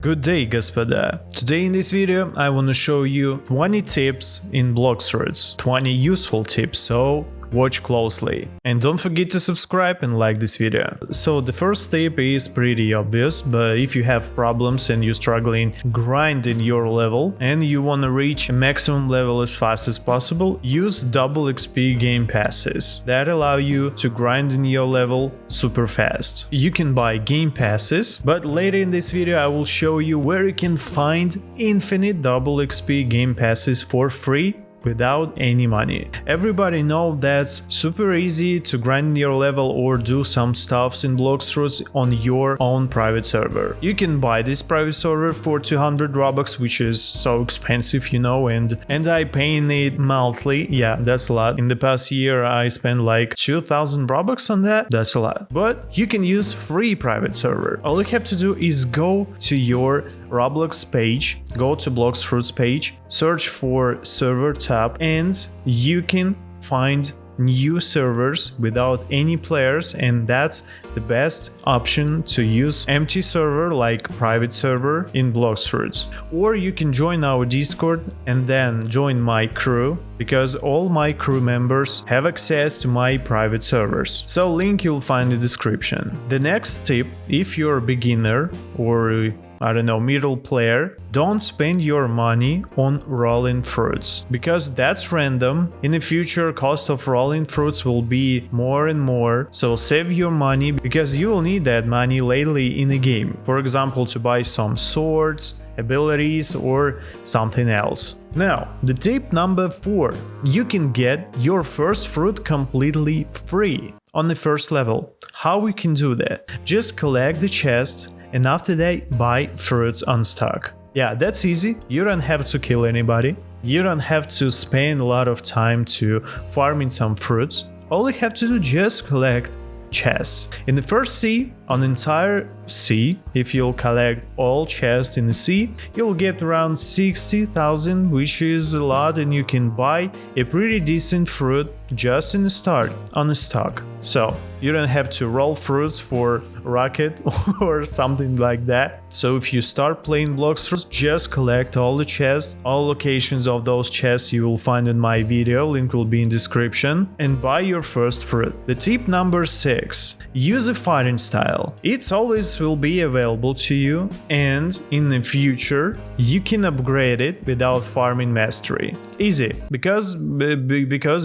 Good day, господа! Today in this video I want to show you 20 tips in Blox, 20 useful tips, so watch closely. And don't forget to subscribe and like this video. So the first tip is pretty obvious, but if you have problems and you're struggling grinding your level and you want to reach a maximum level as fast as possible, use double XP game passes that allow you to grind in your level super fast. You can buy game passes, but later in this video I will show you where you can find infinite double XP game passes for free without any money. Everybody know that's super easy to grind your level or do some stuffs in Blox on your own private server. You can buy this private server for 200 Robux, which is so expensive, you know, and I paying it monthly. Yeah, that's a lot. In the past year I spent like 2000 Robux on that. That's a lot. But you can use free private server. All you have to do is go to your Roblox page, go to Blox page, search for server tab, and you can find new servers without any players, and that's the best option to use empty server like private server in Blox. Or you can join our Discord and then join my crew, because all my crew members have access to my private servers. So link you'll find in the description. The next tip, if you're a beginner or I don't know, middle player, don't spend your money on rolling fruits, because that's random. In the future, cost of rolling fruits will be more and more, so save your money because you will need that money lately in the game. For example, to buy some swords, abilities or something else. Now, the tip number 4. You can get your first fruit completely free on the first level. How we can do that? Just collect the chest and after that buy fruits on stock. Yeah, that's easy. You don't have to kill anybody. You don't have to spend a lot of time to farming some fruits. All you have to do, just collect chests. In the first sea, on entire sea, if you'll collect all chests in the sea, you'll get around 60,000, which is a lot, and you can buy a pretty decent fruit just in the start on the stock. So you don't have to roll fruits for rocket or something like that. So if you start playing Blox, just collect all the chests. All locations of those chests you will find in my video, link will be in description, and buy your first fruit. The tip number 6. Use a fighting style. It's always will be available to you, and in the future you can upgrade it without farming mastery. Easy, because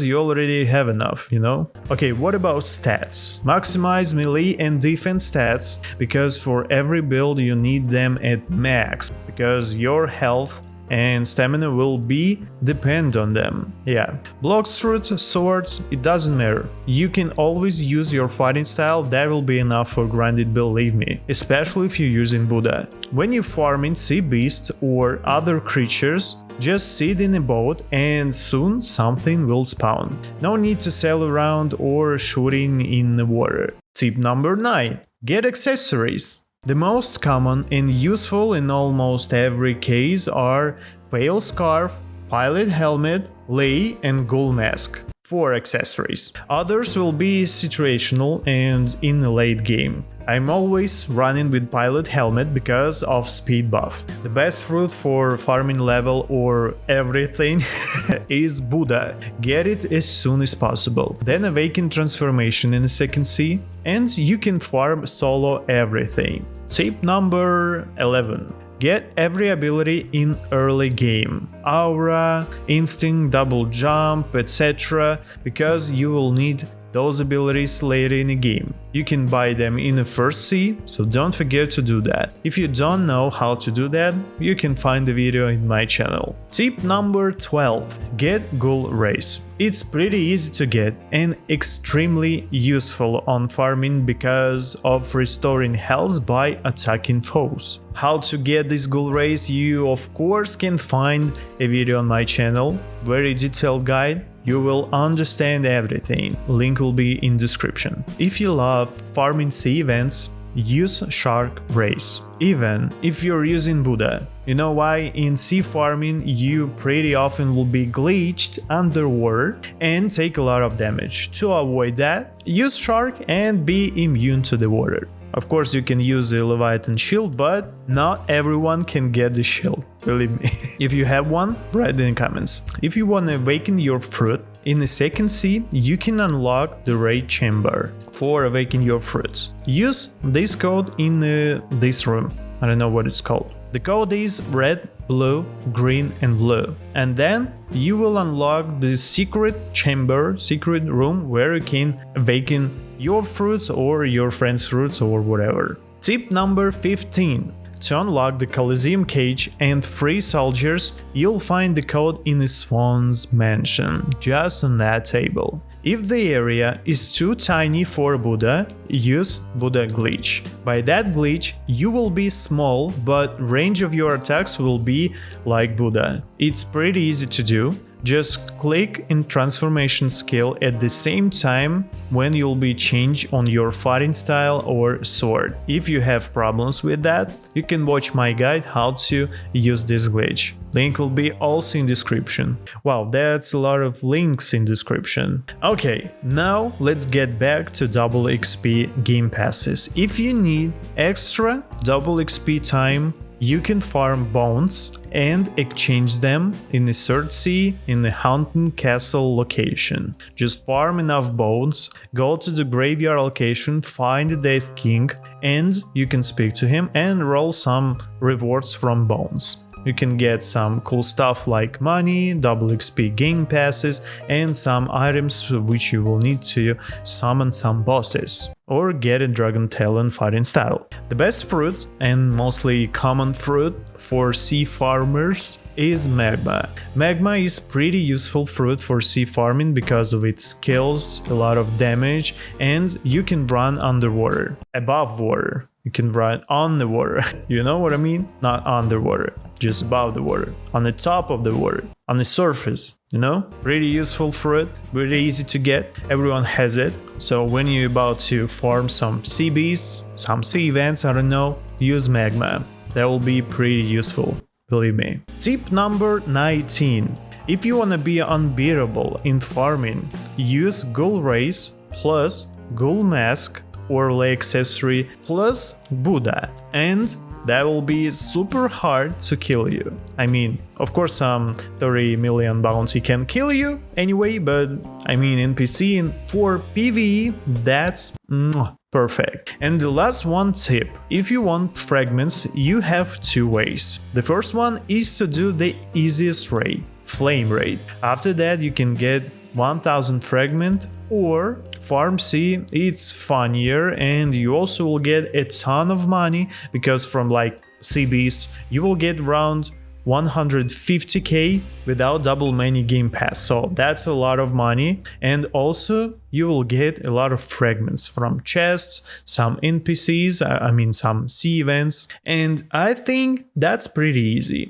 you already have enough, you know? Okay, what about stats? Maximize melee and defense stats, because for every build you need them at max, because your health and stamina will depend on them. Yeah, Blox fruits, swords, it doesn't matter. You can always use your fighting style, that will be enough for grinded, believe me, especially if you're using Buddha. When you farming sea beasts or other creatures, just sit in a boat and soon something will spawn. No need to sail around or shooting in the water. Tip number 9. Get accessories. The most common and useful in almost every case are Pale Scarf, Pilot Helmet, Lei and Ghoul Mask for accessories. Others will be situational and in the late game. I'm always running with Pilot Helmet because of speed buff. The best fruit for farming level or everything is Buddha. Get it as soon as possible. Then Awaken Transformation in the second sea, and you can farm solo everything. Tip number 11. Get every ability in early game. Aura, Instinct, Double Jump, etc. because you will need those abilities later in the game. You can buy them in the first sea, so don't forget to do that. If you don't know how to do that, you can find the video in my channel. Tip number 12. Get Ghoul Race. It's pretty easy to get and extremely useful on farming because of restoring health by attacking foes. How to get this Ghoul Race, you of course can find a video on my channel, very detailed guide. You will understand everything. Link will be in description. If you love farming sea events, use Shark Race, even if you're using Buddha. You know why? In sea farming you pretty often will be glitched underwater and take a lot of damage. To avoid that, use Shark and be immune to the water. Of course, you can use the Leviathan shield, but not everyone can get the shield, believe me. If you have one, write in the comments. If you want to awaken your fruit, in the second sea, you can unlock the raid chamber for awaken your fruits. Use this code in this room. I don't know what it's called. The code is red, blue, green and blue. And then you will unlock the secret chamber, secret room where you can awaken your fruits or your friend's fruits or whatever. Tip number 15. To unlock the Coliseum cage and free soldiers, you'll find the code in the Swan's mansion, just on that table. If the area is too tiny for Buddha, use Buddha glitch. By that glitch, you will be small, but range of your attacks will be like Buddha. It's pretty easy to do. Just click in transformation skill at the same time when you'll be changed on your fighting style or sword. If you have problems with that, you can watch my guide how to use this glitch. Link will be also in description. Wow, that's a lot of links in description. Okay, now let's get back to double XP game passes. If you need extra double XP time, you can farm bones and exchange them in the third sea in the Haunted Castle location. Just farm enough bones, go to the graveyard location, find the Death King, and you can speak to him and roll some rewards from bones. You can get some cool stuff like money, double XP game passes, and some items which you will need to summon some bosses or get a dragon tail and fighting style. The best fruit and mostly common fruit for sea farmers is magma. Magma is pretty useful fruit for sea farming because of its skills, a lot of damage, and you can run underwater, above water. You can run on the water, you know what I mean? Not underwater, just above the water, on the top of the water, on the surface, you know? Pretty useful fruit, very easy to get, everyone has it. So when you're about to farm some sea beasts, some sea events, I don't know, use magma. That will be pretty useful, believe me. Tip number 19. If you want to be unbeatable in farming, use Ghoul Race plus Ghoul Mask or Lay accessory plus Buddha, and that will be super hard to kill you. I mean, of course some 30 million bounty can kill you anyway, but I mean NPC and for PvE, that's perfect. And the last one tip, if you want fragments, you have two ways. The first one is to do the easiest raid, Flame Raid. After that you can get 1000 fragment, or farm sea, it's funnier and you also will get a ton of money because from like sea beasts you will get around 150k without double many game pass, so that's a lot of money. And also you will get a lot of fragments from chests, some NPCs, I mean some sea events, and I think that's pretty easy.